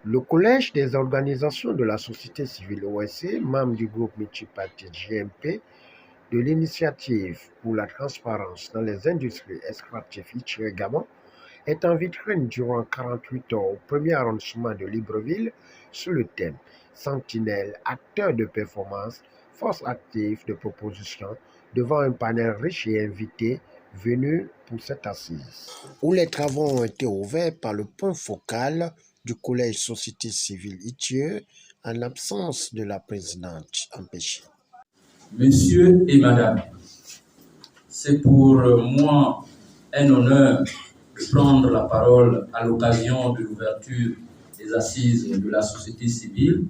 Le Collège des organisations de la société civile OSC, membre du groupe multipartite GMP, de l'Initiative pour la transparence dans les industries extractives ITIE Gabon, est en vitrine durant 48 heures au premier arrondissement de Libreville sous le thème Sentinelle, acteur de performance, force active de proposition, devant un panel riche et invité venus pour cette assise, où les travaux ont été ouverts par le point focal du Collège Société Civile ITIE en l'absence de la présidente empêchée. Messieurs et Madame, c'est pour moi un honneur de prendre la parole à l'occasion de l'ouverture des assises de la société civile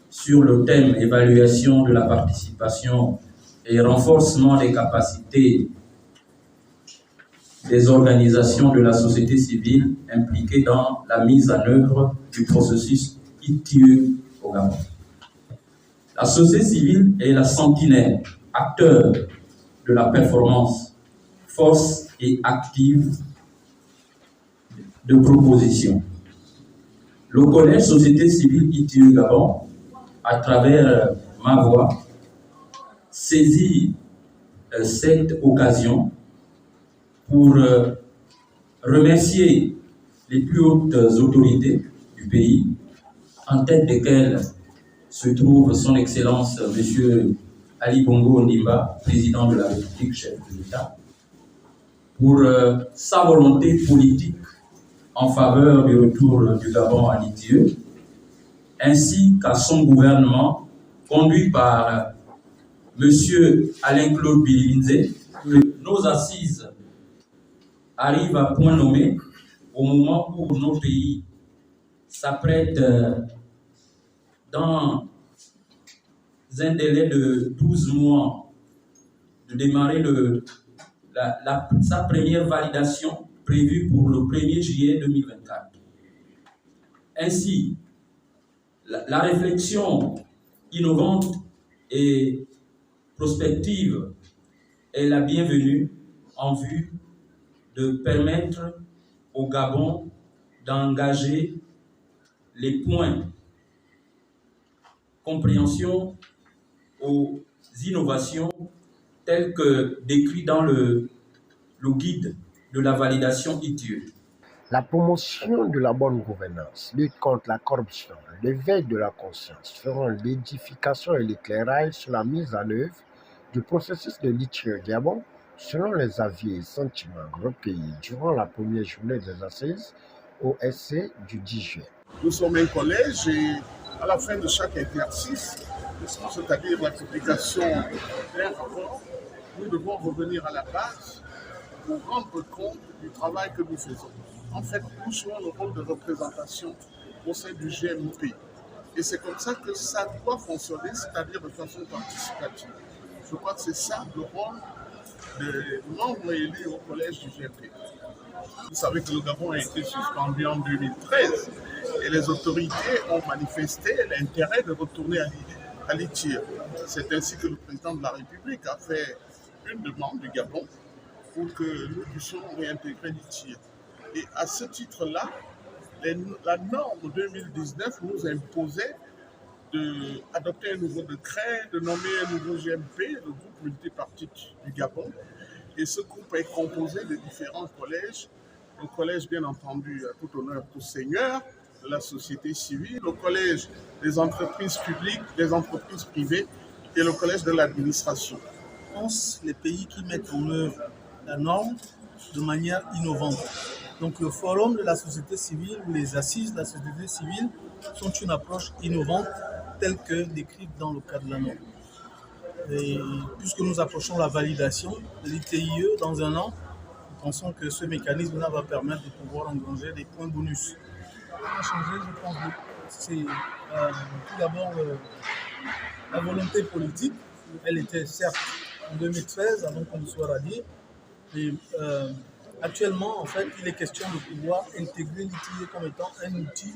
sur le thème évaluation de la participation et renforcement des capacités des organisations de la société civile impliquées dans la mise en œuvre du processus ITIE au Gabon. La société civile est la sentinelle, acteur de la performance, force et active de proposition. Le Collège Société Civile ITIE Gabon, à travers ma voix, saisit cette occasion pour remercier les plus hautes autorités du pays, en tête desquelles se trouve son Excellence M. Ali Bongo Ondimba, président de la République, chef de l'État, pour sa volonté politique en faveur du retour du Gabon à l'ITIE, ainsi qu'à son gouvernement, conduit par M. Alain-Claude Bililinze. Nos assises arrivent à point nommé au moment où nos pays s'apprêtent dans un délai de 12 mois de démarrer sa première validation prévue pour le 1er juillet 2024. Ainsi, la réflexion innovante et prospective est la bienvenue en vue de permettre au Gabon d'engager les points compréhension aux innovations telles que décrites dans le guide de la validation ITIE. La promotion de la bonne gouvernance, lutte contre la corruption, l'éveil de la conscience feront l'édification et l'éclairage sur la mise en œuvre du processus de l'ITIE Gabon selon les avis et sentiments recueillis durant la première journée des assises au SC du 10 juillet. Nous sommes un collège et à la fin de chaque exercice, c'est-à-dire la publication d'un rapport, nous devons revenir à la base pour rendre compte du travail que nous faisons. En fait, nous jouons le rôle de représentation au sein du GMP. Et c'est comme ça que ça doit fonctionner, c'est-à-dire de façon participative. Je crois que c'est ça le rôle des membres élus au collège du GMP. Vous savez que le Gabon a été suspendu en 2013 et les autorités ont manifesté l'intérêt de retourner à l'ITIE. C'est ainsi que le président de la République a fait une demande du Gabon pour que nous puissions réintégrer l'ITIE. Et à ce titre-là, la norme 2019 nous imposait d'adopter un nouveau décret, de nommer un nouveau GMP, le groupe multipartite du Gabon. Et ce groupe est composé de différents collèges. Le collège, bien entendu, à tout honneur pour Seigneur, de la société civile, le collège des entreprises publiques, des entreprises privées et le collège de l'administration. Je pense les pays qui mettent en œuvre la norme de manière innovante. Donc le forum de la société civile ou les assises de la société civile sont une approche innovante telle que décrite dans le cadre de la norme. Et puisque nous approchons la validation de l'ITIE dans un an, nous pensons que ce mécanisme-là va permettre de pouvoir engranger des points bonus. Ce qui a changé, je pense, c'est tout d'abord la volonté politique. Elle était certes en 2013, avant qu'on soit radié, mais actuellement, en fait, il est question de pouvoir intégrer l'ITIE comme étant un outil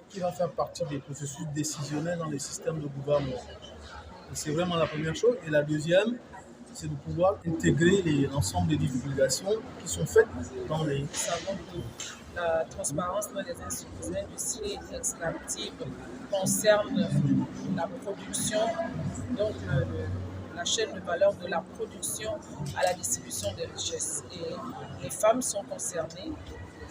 qui va faire partie des processus décisionnels dans les systèmes de gouvernement. C'est vraiment la première chose. Et la deuxième, c'est de pouvoir intégrer l'ensemble des divulgations qui sont faites dans les... Nous savons que la transparence dans les industries extractives concerne la production, donc la chaîne de valeur de la production à la distribution des richesses. Et les femmes sont concernées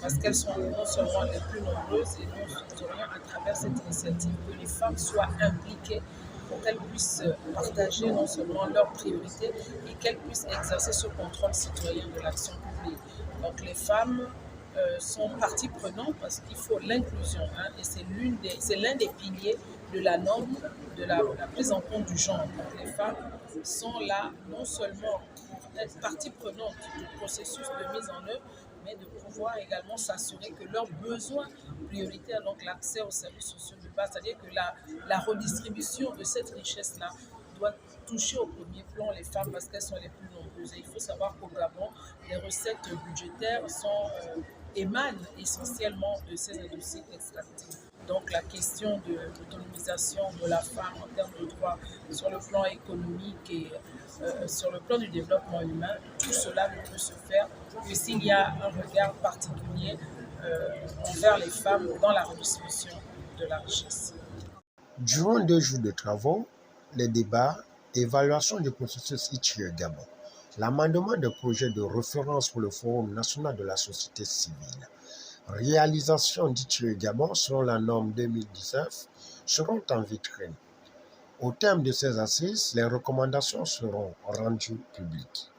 parce qu'elles sont non seulement les plus nombreuses, et nous souhaiterions à travers cette initiative que les femmes soient impliquées pour qu'elles puissent partager non seulement leurs priorités et qu'elles puissent exercer ce contrôle citoyen de l'action publique. Donc les femmes sont partie prenante parce qu'il faut l'inclusion, hein, et c'est l'un des piliers de la norme de la prise en compte du genre. Donc les femmes sont là non seulement pour être partie prenante du processus de mise en œuvre, mais de pouvoir également s'assurer que leurs besoins prioritaires, donc l'accès aux services sociaux de base, c'est-à-dire que la redistribution de cette richesse-là doit toucher au premier plan les femmes parce qu'elles sont les plus nombreuses. Et il faut savoir qu'au Gabon, les recettes budgétaires émanent essentiellement de ces industries extractives. Donc la question de l'autonomisation de la femme en termes de droits sur le plan économique et sur le plan du développement humain, tout cela ne peut se faire que s'il y a un regard particulier envers les femmes dans la redistribution de la richesse. Durant 2 jours de travaux, les débats, évaluation du processus Itchie Gabon, l'amendement de projet de référence pour le Forum national de la société civile, réalisation d'Itchie Gabon selon la norme 2019 seront en vitrine. Au terme de ces assises, les recommandations seront rendues publiques.